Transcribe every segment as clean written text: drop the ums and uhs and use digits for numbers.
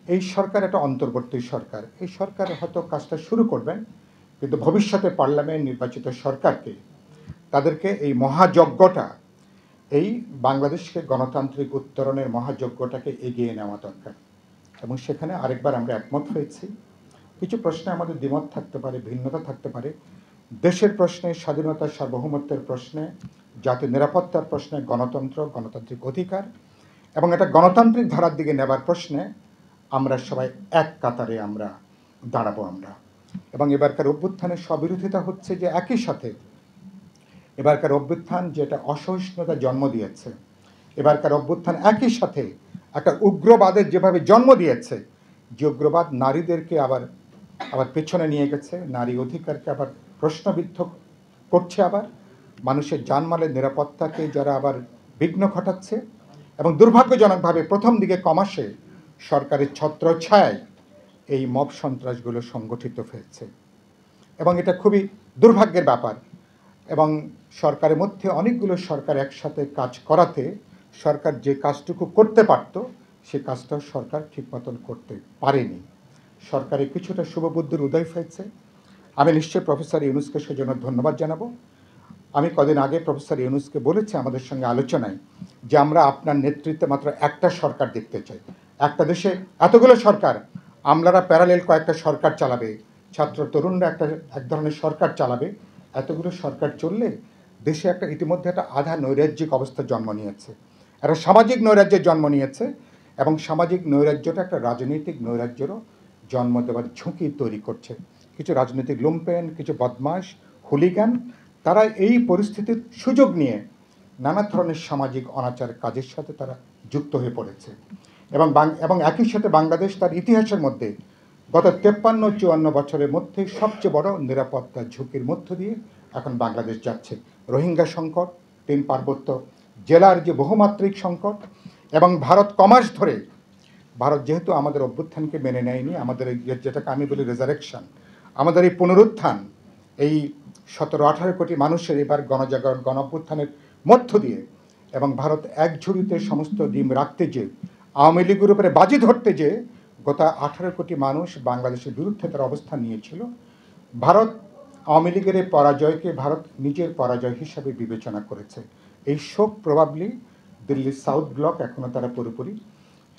এই সরকার একটা অন্তর্বর্তী সরকার। এই সরকার হয়তো কাজটা শুরু করবেন, কিন্তু ভবিষ্যতে পার্লামেন্ট নির্বাচিত সরকারকে তাদেরকে এই মহাযজ্ঞটা, এই বাংলাদেশকে গণতান্ত্রিক উত্তরণের মহাযজ্ঞটাকে এগিয়ে নেওয়া দরকার। এবং সেখানে আরেকবার আমরা একমত হয়েছি। কিছু প্রশ্নে আমাদের দ্বিমত থাকতে পারে, ভিন্নতা থাকতে পারে। দেশের প্রশ্নে, স্বাধীনতা সার্বভৌমত্বের প্রশ্নে, জাতীয় নিরাপত্তার প্রশ্নে, গণতন্ত্র, গণতান্ত্রিক অধিকার এবং একটা গণতান্ত্রিক ধারার দিকে নেবার প্রশ্নে আমরা সবাই এক কাতারে আমরা দাঁড়াবো আমরা। এবং এবারকার অভ্যুত্থানের স্ববিরোধিতা হচ্ছে যে একই সাথে এবারকার অভ্যুত্থান যেটা অসহিষ্ণুতা জন্ম দিয়েছে, এবারকার অভ্যুত্থান একই সাথে একটা উগ্রবাদের যেভাবে জন্ম দিয়েছে, যে উগ্রবাদ নারীদেরকে আবার পেছনে নিয়ে গেছে, নারী অধিকারকে আবার প্রশ্নবিদ্ধ করছে, আবার মানুষের জানমালের নিরাপত্তাকে যারা আবার বিঘ্ন ঘটাচ্ছে, এবং দুর্ভাগ্যজনকভাবে প্রথম দিকে কমাসে সরকারের ছত্রছায়ায় এই মব সন্ত্রাসগুলো সংগঠিত হয়েছে। এবং এটা খুবই দুর্ভাগ্যের ব্যাপার। এবং সরকারের মধ্যে অনেকগুলো সরকার একসাথে কাজ করাতে সরকার যে কাজটুকু করতে পারত, সে কাজটাও সরকার ঠিক মতন করতে পারেনি। সরকারে কিছুটা শুভবুদ্ধির উদয় হয়েছে। আমি নিশ্চয়ই প্রফেসর ইউনুসকে সেজন্য ধন্যবাদ জানাবো। আমি কদিন আগে প্রফেসর ইউনুসকে বলেছি আমাদের সঙ্গে আলোচনায় যে আমরা আপনার নেতৃত্বে মাত্র একটা সরকার দেখতে চাই। একটা দেশে এতগুলো সরকার, আমলারা প্যারালেল কয়েকটা সরকার চালাবে, ছাত্র তরুণরা এক ধরনের সরকার চালাবে। এতগুলো সরকার চললে দেশে ইতিমধ্যে একটা আধা নৈরাজ্যিক অবস্থা জন্ম নিয়েছে, একটা সামাজিক নৈরাজ্যের জন্ম নিয়েছে, এবং সামাজিক নৈরাজ্যটা একটা রাজনৈতিক নৈরাজ্যেরও জন্ম দেওয়ার ঝুঁকি তৈরি করছে। কিছু রাজনৈতিক লুম্পেন, কিছু বদমাশ, হুলিগান, তারা এই পরিস্থিতির সুযোগ নিয়ে নানা ধরনের সামাজিক অনাচার কাজের সাথে তারা যুক্ত হয়ে পড়েছে। এবং একই সাথে বাংলাদেশ তার ইতিহাসের মধ্যে গত 53-54 বছরের মধ্যে সবচেয়ে বড় নিরাপত্তা ঝুঁকির মধ্য দিয়ে এখন বাংলাদেশ যাচ্ছে। রোহিঙ্গা সংকট, 3 পার্বত্য জেলার যে বহুমাত্রিক সংকট, এবং ভারত কমাস ধরে, ভারত যেহেতু আমাদের অভ্যুত্থানকে মেনে নেয়নি, আমাদের যেটাকে আমি বলি রেজারেকশন, আমাদের এই পুনরুত্থান, এই 17-18 কোটি মানুষের এবার গণজাগরণ, গণ অভ্যুত্থানের মধ্য দিয়ে, এবং ভারত এক ঝুড়িতে সমস্ত ডিম রাখতে যে, আওয়ামী লীগের উপরে বাজি ধরতে যে গত 18 কোটি মানুষ বাংলাদেশের বিরুদ্ধে তার অবস্থান নিয়েছিল, ভারত আওয়ামী লীগের এই পরাজয়কে ভারত নিজের পরাজয় হিসাবে বিবেচনা করেছে। এই শোক প্রবাবলি দিল্লির সাউথ ব্লক এখনও তারা পুরোপুরি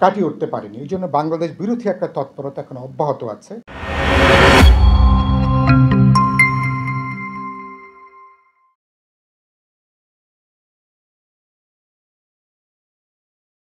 কাটিয়ে উঠতে পারেনি। এই জন্য বাংলাদেশ বিরোধী একটা তৎপরতা এখন অব্যাহত আছে।